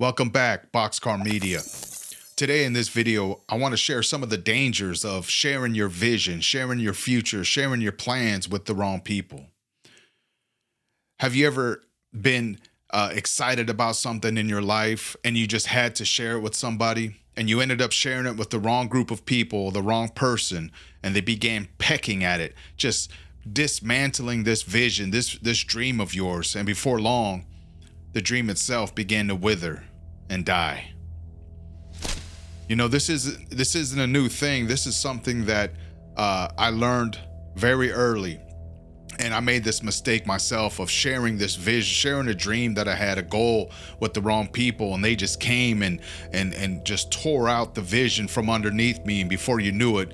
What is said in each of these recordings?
Welcome back, Boxcar Media. Today in this video, I want to share some of the dangers of sharing your vision, sharing your future, sharing your plans with the wrong people. Have you ever been excited about something in your life and you just had to share it with somebody and you ended up sharing it with the wrong group of people, the wrong person, and they began pecking at it, just dismantling this vision, this dream of yours, and before long, the dream itself began to wither and die. You know, this isn't a new thing. This is something that I learned very early. And I made this mistake myself of sharing this vision, sharing a dream that I had, a goal with the wrong people, and they just came and just tore out the vision from underneath me. And before you knew it,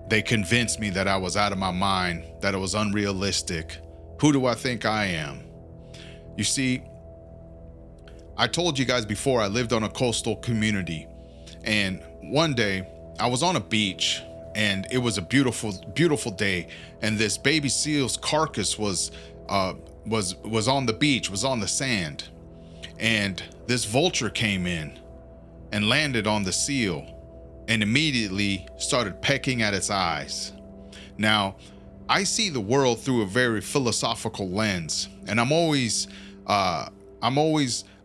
they convinced me that I was out of my mind, that it was unrealistic. Who do I think I am? You see, I told you guys before, I lived on a coastal community, and one day I was on a beach and it was a beautiful, beautiful day, and this baby seal's carcass was on the beach, was on the sand, and this vulture came in and landed on the seal and immediately started pecking at its eyes. Now, I see the world through a very philosophical lens, and I'm always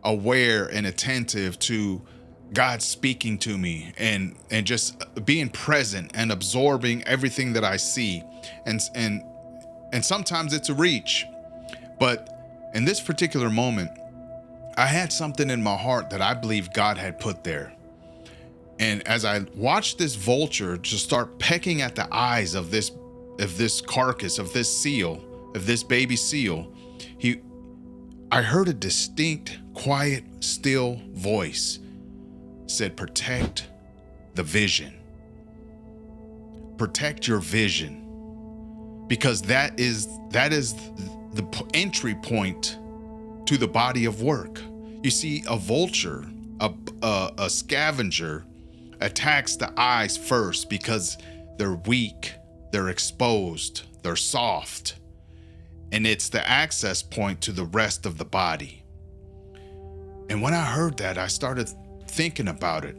aware and attentive to God speaking to me and just being present and absorbing everything that I see. And sometimes it's a reach. But in this particular moment, I had something in my heart that I believe God had put there. And as I watched this vulture just start pecking at the eyes of this carcass, of this seal, of this baby seal, I heard a distinct, quiet, still voice said, "Protect the vision. Protect your vision." Because that is the entry point to the body of work. You see, a vulture, a scavenger, attacks the eyes first because they're weak, they're exposed, they're soft, and it's the access point to the rest of the body. And when I heard that, I started thinking about it.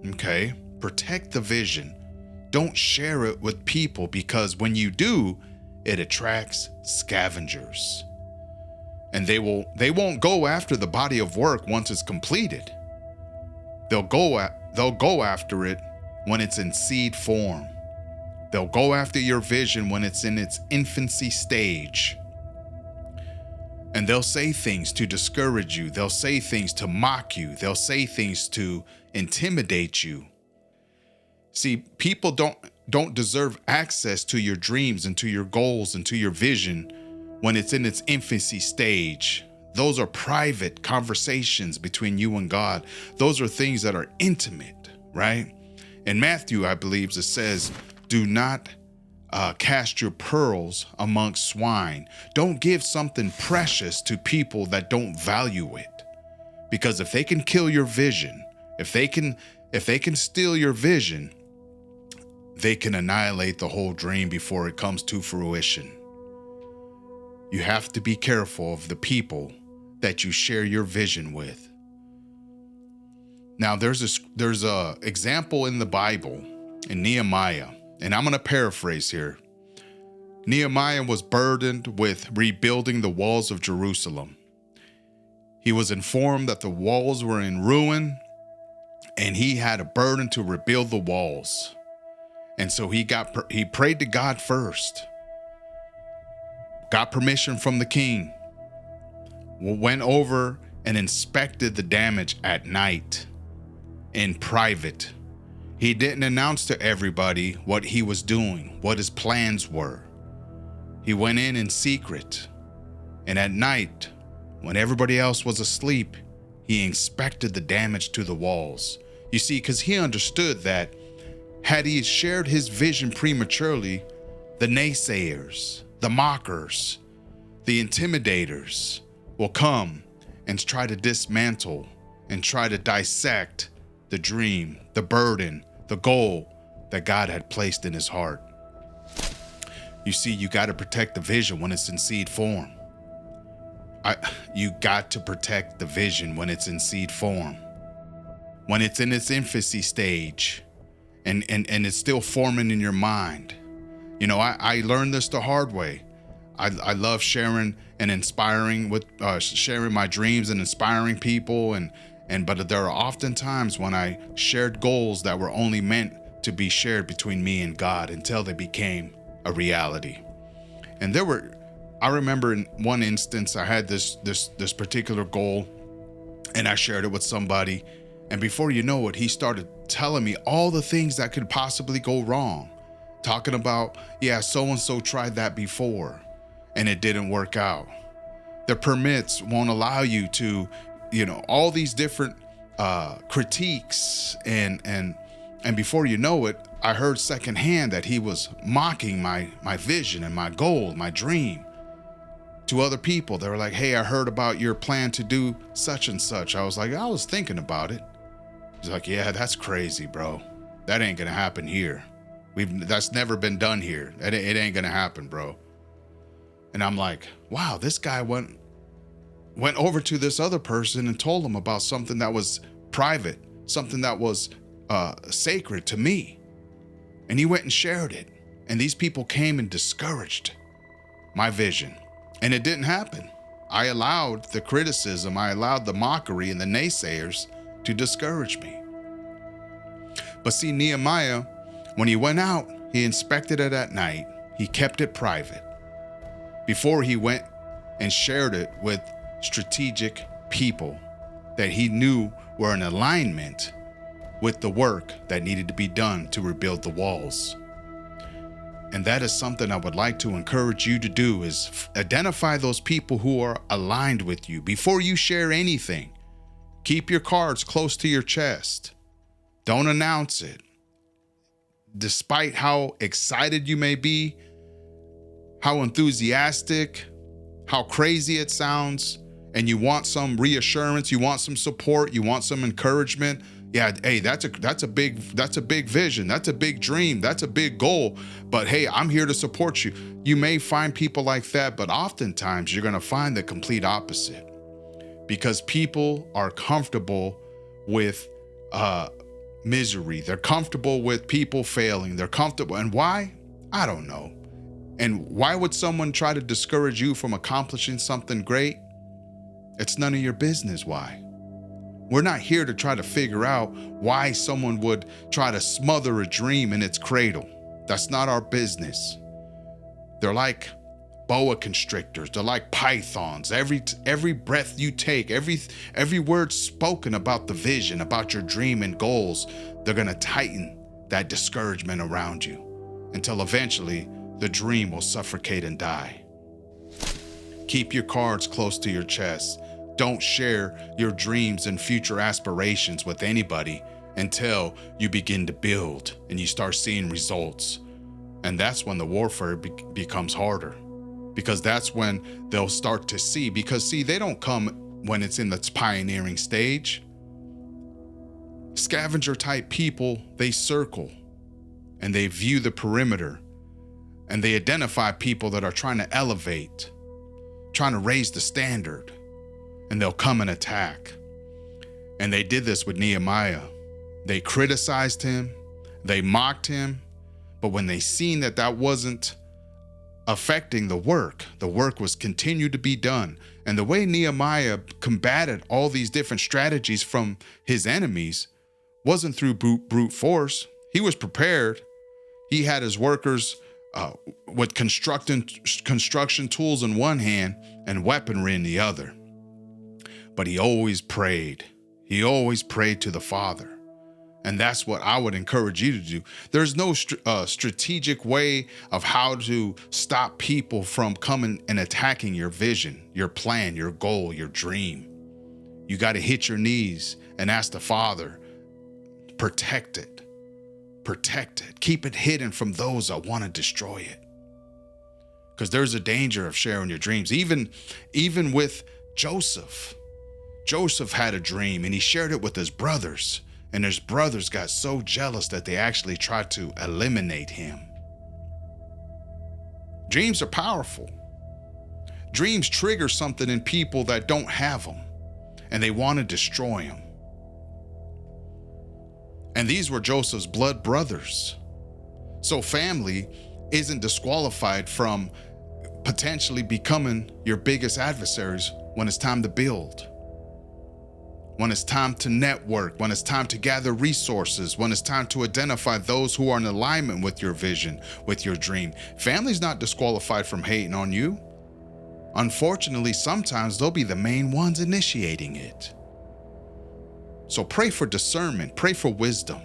Okay, protect the vision. Don't share it with people, because when you do, it attracts scavengers. And they won't go after the body of work once it's completed. They'll go after it when it's in seed form. They'll go after your vision when it's in its infancy stage. And they'll say things to discourage you. They'll say things to mock you. They'll say things to intimidate you. See, people don't deserve access to your dreams and to your goals and to your vision when it's in its infancy stage. Those are private conversations between you and God. Those are things that are intimate, right? In Matthew, I believe it says, "Do not cast your pearls amongst swine." Don't give something precious to people that don't value it. Because if they can kill your vision, if they can steal your vision, they can annihilate the whole dream before it comes to fruition. You have to be careful of the people that you share your vision with. Now, there's a example in the Bible in Nehemiah. And I'm going to paraphrase here. Nehemiah was burdened with rebuilding the walls of Jerusalem. He was informed that the walls were in ruin, and he had a burden to rebuild the walls. And so he prayed to God first, got permission from the king, went over and inspected the damage at night in private. He didn't announce to everybody what he was doing, what his plans were. He went in secret. And at night, when everybody else was asleep, he inspected the damage to the walls. You see, because he understood that had he shared his vision prematurely, the naysayers, the mockers, the intimidators will come and try to dismantle and try to dissect the dream, the burden, the goal that God had placed in his heart. You see, you got to protect the vision when it's in seed form. You got to protect the vision when it's in seed form. when it's in its infancy stage and it's still forming in your mind. You know, I learned this the hard way. I love sharing and inspiring with sharing my dreams and inspiring people, but there are often times when I shared goals that were only meant to be shared between me and God until they became a reality. And I remember in one instance I had this particular goal, and I shared it with somebody, and before you know it, he started telling me all the things that could possibly go wrong, talking about, yeah, so and so tried that before and it didn't work out. The permits won't allow you to, you know, all these different critiques, and before you know it, I heard secondhand that he was mocking my vision and my goal, my dream. To other people, they were like, hey, I heard about your plan to do such and such. I was like, I was thinking about it. He's like, yeah, that's crazy, bro. That ain't gonna happen here. That's never been done here. It ain't gonna happen, bro. And I'm like, wow, this guy went over to this other person and told him about something that was private, something that was sacred to me. And he went and shared it. And these people came and discouraged my vision. And it didn't happen. I allowed the criticism, I allowed the mockery and the naysayers to discourage me. But see, Nehemiah, when he went out, he inspected it at night. He kept it private before he went and shared it with strategic people that he knew were in alignment with the work that needed to be done to rebuild the walls. And that is something I would like to encourage you to do, is identify those people who are aligned with you before you share anything. Keep your cards close to your chest. Don't announce it. Despite how excited you may be, how enthusiastic, how crazy it sounds, and you want some reassurance, you want some support, you want some encouragement. Yeah, hey, that's a big vision, that's a big dream, that's a big goal. But hey, I'm here to support you. You may find people like that, but oftentimes you're gonna find the complete opposite, because people are comfortable with misery. They're comfortable with people failing. They're comfortable, and why? I don't know. And why would someone try to discourage you from accomplishing something great? It's none of your business why. We're not here to try to figure out why someone would try to smother a dream in its cradle. That's not our business. They're like boa constrictors. They're like pythons. Every breath you take, every word spoken about the vision, about your dream and goals, they're gonna tighten that discouragement around you until eventually the dream will suffocate and die. Keep your cards close to your chest. Don't share your dreams and future aspirations with anybody until you begin to build and you start seeing results. And that's when the warfare becomes harder, because that's when they'll start to see, because see, they don't come when it's in its pioneering stage. Scavenger type people, they circle and they view the perimeter, and they identify people that are trying to elevate, trying to raise the standard, and they'll come and attack. And they did this with Nehemiah. They criticized him, they mocked him, but when they seen that that wasn't affecting the work was continued to be done. And the way Nehemiah combated all these different strategies from his enemies wasn't through brute force. He was prepared. He had his workers with construction tools in one hand and weaponry in the other. But he always prayed. He always prayed to the Father. And that's what I would encourage you to do. There's no strategic way of how to stop people from coming and attacking your vision, your plan, your goal, your dream. You got to hit your knees and ask the Father, protect it. Protect it. Keep it hidden from those that want to destroy it. Because there's a danger of sharing your dreams. Even with Joseph. Joseph had a dream and he shared it with his brothers. And his brothers got so jealous that they actually tried to eliminate him. Dreams are powerful. Dreams trigger something in people that don't have them, and they want to destroy them. And these were Joseph's blood brothers. So family isn't disqualified from potentially becoming your biggest adversaries when it's time to build, when it's time to network, when it's time to gather resources, when it's time to identify those who are in alignment with your vision, with your dream. Family's not disqualified from hating on you. Unfortunately, sometimes they'll be the main ones initiating it. So pray for discernment, pray for wisdom.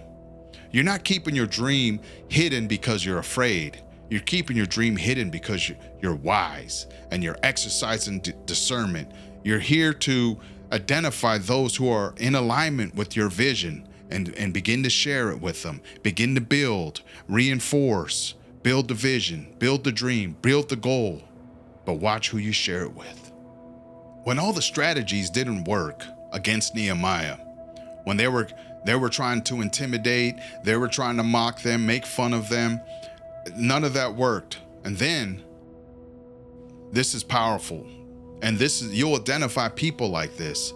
You're not keeping your dream hidden because you're afraid. You're keeping your dream hidden because you're wise and you're exercising discernment. You're here to identify those who are in alignment with your vision and begin to share it with them. Begin to build, reinforce, build the vision, build the dream, build the goal. But watch who you share it with. When all the strategies didn't work against Nehemiah, when they were trying to intimidate, they were trying to mock them, make fun of them, none of that worked. And then, this is powerful. And you'll identify people like this.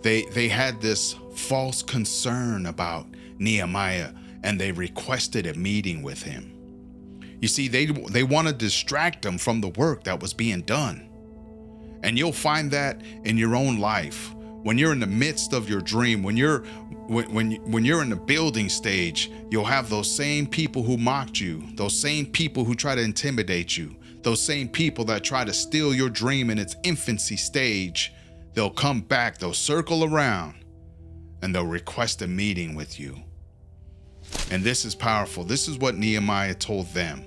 They had this false concern about Nehemiah, and they requested a meeting with him. You see, they want to distract him from the work that was being done. And you'll find that in your own life. When you're in the midst of your dream, when you're in the building stage, you'll have those same people who mocked you, those same people who try to intimidate you, those same people that try to steal your dream in its infancy stage. They'll come back, they'll circle around, and they'll request a meeting with you. And this is powerful. This is what Nehemiah told them.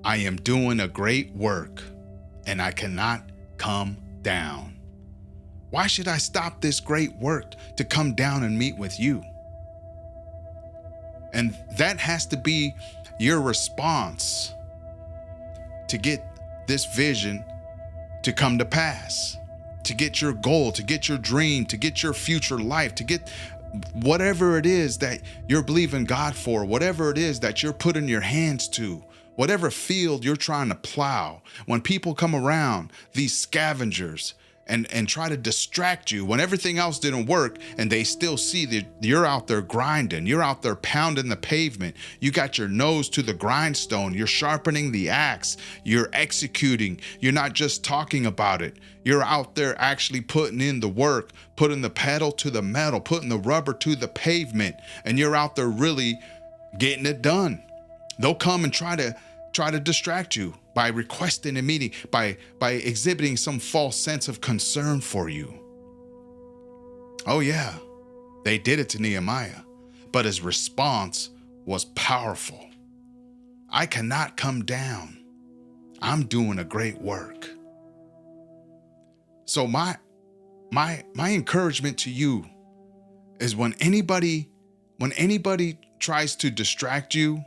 I am doing a great work, and I cannot come down. Why should I stop this great work to come down and meet with you? And that has to be your response to get this vision to come to pass, to get your goal, to get your dream, to get your future life, to get whatever it is that you're believing God for, whatever it is that you're putting your hands to, whatever field you're trying to plow. When people come around, these scavengers, and try to distract you when everything else didn't work, and they still see that you're out there grinding, you're out there pounding the pavement, you got your nose to the grindstone, you're sharpening the axe, you're executing, you're not just talking about it, you're out there actually putting in the work, putting the pedal to the metal, putting the rubber to the pavement, and you're out there really getting it done. They'll come and try to distract you by requesting a meeting, by exhibiting some false sense of concern for you. Oh yeah, they did it to Nehemiah, but his response was powerful. I cannot come down. I'm doing a great work. So my encouragement to you is when anybody tries to distract you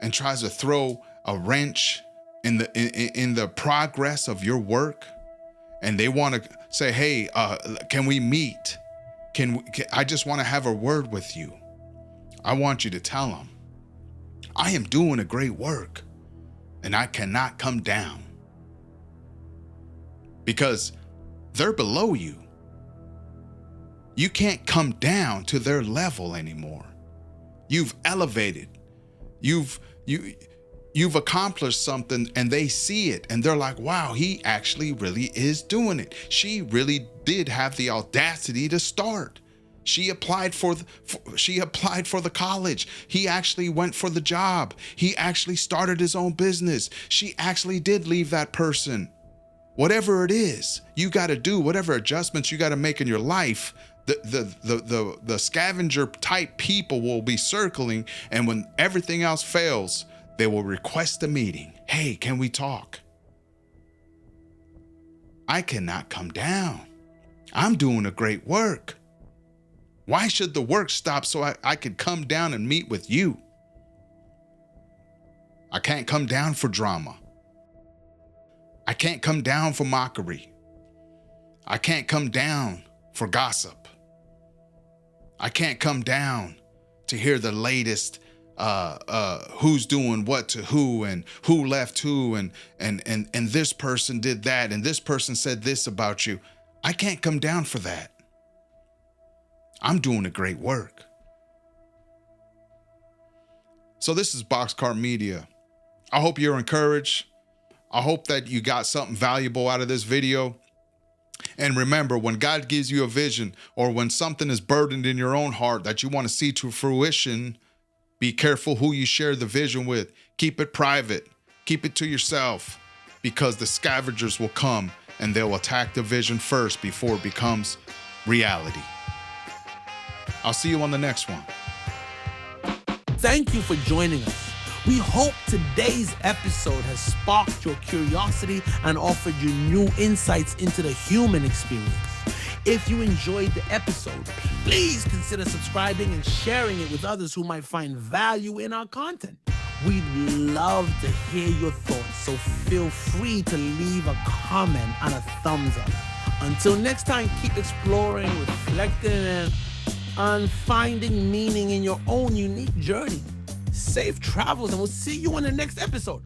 and tries to throw a wrench in the progress of your work, and they want to say, hey, can we meet? I just want to have a word with you. I want you to tell them, I am doing a great work and I cannot come down, because they're below you. You can't come down to their level anymore. You've elevated. You've accomplished something, and they see it and they're like, wow, he actually really is doing it. She really did have the audacity to start. She applied for the college. He actually went for the job. He actually started his own business. She actually did leave that person. Whatever it is you got to do, whatever adjustments you got to make in your life, the scavenger type people will be circling, and when everything else fails, they will request a meeting. Hey, can we talk? I cannot come down. I'm doing a great work. Why should the work stop so I could come down and meet with you? I can't come down for drama. I can't come down for mockery. I can't come down for gossip. I can't come down to hear the latest who's doing what to who, and who left who, and this person did that, and this person said this about you. I can't come down for that. I'm doing a great work. So this is Boxcar Media. I hope you're encouraged. I hope that you got something valuable out of this video. And remember, when God gives you a vision, or when something is burdened in your own heart that you want to see to fruition, be careful who you share the vision with. Keep it private. Keep it to yourself, because the scavengers will come and they'll attack the vision first before it becomes reality. I'll see you on the next one. Thank you for joining us. We hope today's episode has sparked your curiosity and offered you new insights into the human experience. If you enjoyed the episode, please consider subscribing and sharing it with others who might find value in our content. We'd love to hear your thoughts, so feel free to leave a comment and a thumbs up. Until next time, keep exploring, reflecting, and finding meaning in your own unique journey. Safe travels, and we'll see you in the next episode.